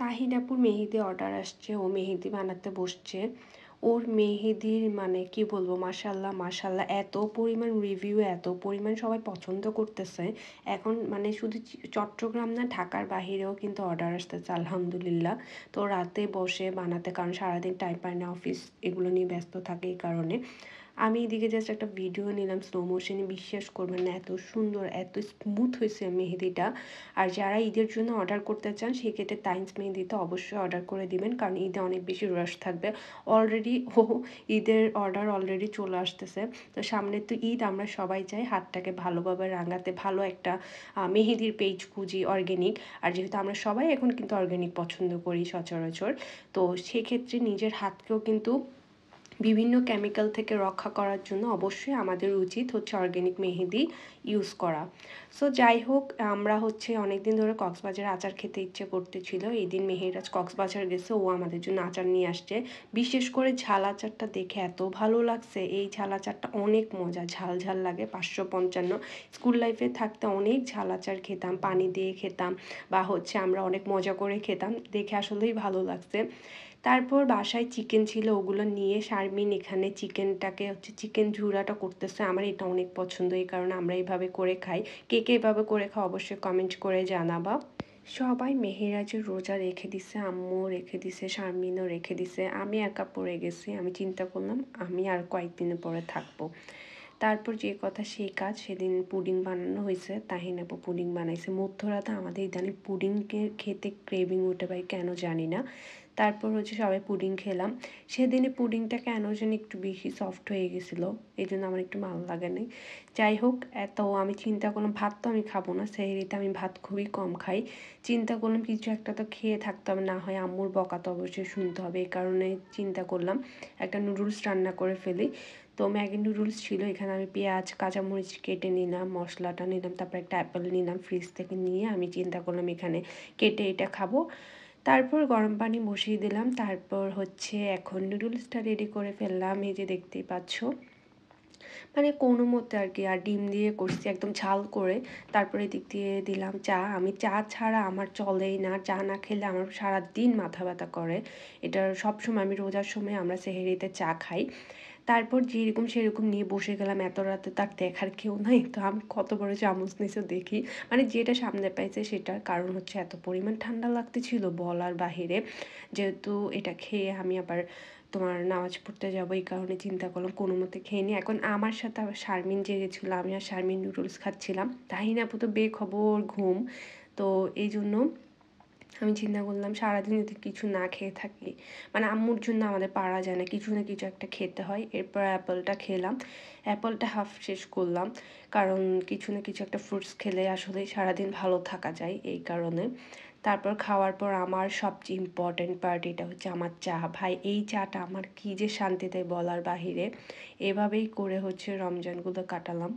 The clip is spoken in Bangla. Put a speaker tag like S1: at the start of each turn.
S1: তাহিনাপুর মেহেদি অর্ডার আসছে, ও মেহেদি বানাতে বসছে। ওর মেহেদির মানে কি বলবো, মাশাল্লাহ মাশাল্লাহ, এত পরিমাণ রিভিউ, এত পরিমাণ সবাই পছন্দ করতেছে। এখন মানে শুধু চট্টগ্রাম না, ঢাকার বাহিরেও কিন্তু অর্ডার আসতেছে আলহামদুলিল্লাহ। তো রাতে বসে বানাতে, কারণ সারাদিন টাইম পায় না, অফিস এগুলো নিয়ে ব্যস্ত থাকে, এই কারণে আমি এদিকে জাস্ট একটা ভিডিও নিলাম স্লো মোশনে। বিশ্বাস করবেন না, এত সুন্দর, এত স্মুথ হয়েছে মেহেদিটা। আর যারা ঈদের জন্য অর্ডার করতে চান সেক্ষেত্রে তাইন্স মেহেদিতে অবশ্যই অর্ডার করে দিবেন, কারণ ঈদে অনেক বেশি রাশ থাকবে। অলরেডি ঈদের অর্ডার অলরেডি চলে আসতেছে। তো সামনে তো ঈদ, আমরা সবাই চাই হাতটাকে ভালোভাবে রাঙাতে, ভালো একটা মেহেদির পেজ খুঁজি অর্গ্যানিক। আর যেহেতু আমরা সবাই এখন কিন্তু অর্গ্যানিক পছন্দ করি সচরাচর, তো সেক্ষেত্রে নিজের হাতকেও কিন্তু বিভিন্ন কেমিক্যাল থেকে রক্ষা করার জন্য অবশ্যই আমাদের উচিত হচ্ছে অর্গ্যানিক মেহেদি ইউজ করা। সো যাই হোক, আমরা হচ্ছে অনেক দিন ধরে কক্সবাজারে আচার খেতে ইচ্ছে করতেছিল। এই দিন মেহেরাজ কক্সবাজার গেছে, ও আমাদের জন্য আচার নিয়ে আসছে। বিশেষ করে ঝাল আচারটা দেখে এত ভালো লাগছে। এই ঝাল আচারটা অনেক মজা, ঝাল ঝাল লাগে। 555 স্কুল লাইফে থাকতে অনেক ঝাল আচার খেতাম, পানি দিয়ে খেতাম, বা হচ্ছে আমরা অনেক মজা করে খেতাম, দেখে আসলেই ভালো লাগছে। তারপর বাসায় চিকেন ছিল, ওগুলো নিয়ে শারমিন এখানে চিকেনটাকে হচ্ছে চিকেন ঝুরাটা করতেছে। আমার এটা অনেক পছন্দ, এই কারণে আমরা এইভাবে করে খাই। কে কে এইভাবে করে খাও অবশ্যই কমেন্ট করে জানাবা। সবাই মেহেরাজের রোজা রেখে দিছে, আম্মু রেখে দিছে, শারমিনও রেখে দিছে, আমি একা পড়ে গেছি। আমি চিন্তা করলাম আমি আর কয়েকদিনের পরে থাকবো। তারপর যে কথা সেই কাজ, সেদিন পুডিং বানানো হয়েছে, তাহিন আপু পুডিং বানাইছে। মধ্যরাতে আমাদের ইদানিং পুডিংকে খেতে ক্রেভিং উঠে ভাই, কেন জানি না। তারপর হচ্ছে সবাই পুডিং খেলাম। সেদিনে পুডিংটা কেন যেন একটু বেশি সফট হয়ে গেছিলো, এই জন্য আমার একটু ভালো লাগে নাই। যাই হোক, এত আমি চিন্তা করলাম ভাত তো আমি খাবো না, সেহরিতে আমি ভাত খুবই কম খাই। চিন্তা করলাম কিছু একটা তো খেয়ে থাকতে হবে, না হয় আম্মুর বকা তো অবশ্যই শুনতে হবে। এই কারণে চিন্তা করলাম একটা নুডলস রান্না করে ফেলি। তো ম্যাগি নুডলস ছিল, এখানে আমি পেঁয়াজ কাঁচামরিচ কেটে নিলাম, মশলাটা নিলাম, তারপর একটা অ্যাপেল নিলাম ফ্রিজ থেকে নিয়ে। আমি চিন্তা করলাম এখানে কেটে এটা খাবো। তারপর গরম পানি বসিয়ে দিলাম। তারপর হচ্ছে এখন নুডলসটা রেডি করে ফেললাম, এই যে দেখতেই পাচ্ছ। মানে কোনো মতে আর কি, আর ডিম দিয়ে করছি একদম ঝাল করে। তারপরে দিক দিয়ে দিলাম চা। আমি চা ছাড়া আমার চলেই না, চা না খেলে আমার সারা দিন মাথা ব্যথা করে। এটা সবসময়, আমি রোজার সময় আমরা সেহরিতে চা খাই। তারপর যেরকম সেরকম নিয়ে বসে গেলাম, এত রাতে তার দেখার কেউ নাই, তো আমি কত বড় চামচ নিয়েছে দেখি, মানে যেটা সামনে পাইছে সেটা। কারণ হচ্ছে এত পরিমাণ ঠান্ডা লাগতেছিল বলার বাহিরে। যেহেতু এটা খেয়ে আমি আবার তোমার নামাজ পড়তে যাবো, এই কারণে চিন্তা করলাম কোনো মতে খেয়ে নিই। এখন আমার সাথে আবার শারমিন জেগেছিল, আমি আর শারমিন নুডলস খাচ্ছিলাম। তাহিন আপু তো বেখবর ঘুম। তো এই জন্য আমি চিন্তা করলাম সারাদিন যদি কিছু না খেয়ে থাকি, মানে আম্মুর জন্য আমাদের পারা যায় না, কিছু না কিছু একটা খেতে হয়। এরপর অ্যাপেলটা খেলাম, অ্যাপেলটা হাফ শেষ করলাম, কারণ কিছু না কিছু একটা ফ্রুটস খেলে আসলে সারাদিন ভালো থাকা যায়, এই কারণে। তারপর খাওয়ার পর আমার সবচেয়ে ইম্পর্ট্যান্ট পার্ট, এটা হচ্ছে আমার চা। ভাই এই চাটা আমার কী যে শান্তি দেয় বলার বাহিরে। এভাবেই করে হচ্ছে রমজানগুলো কাটালাম।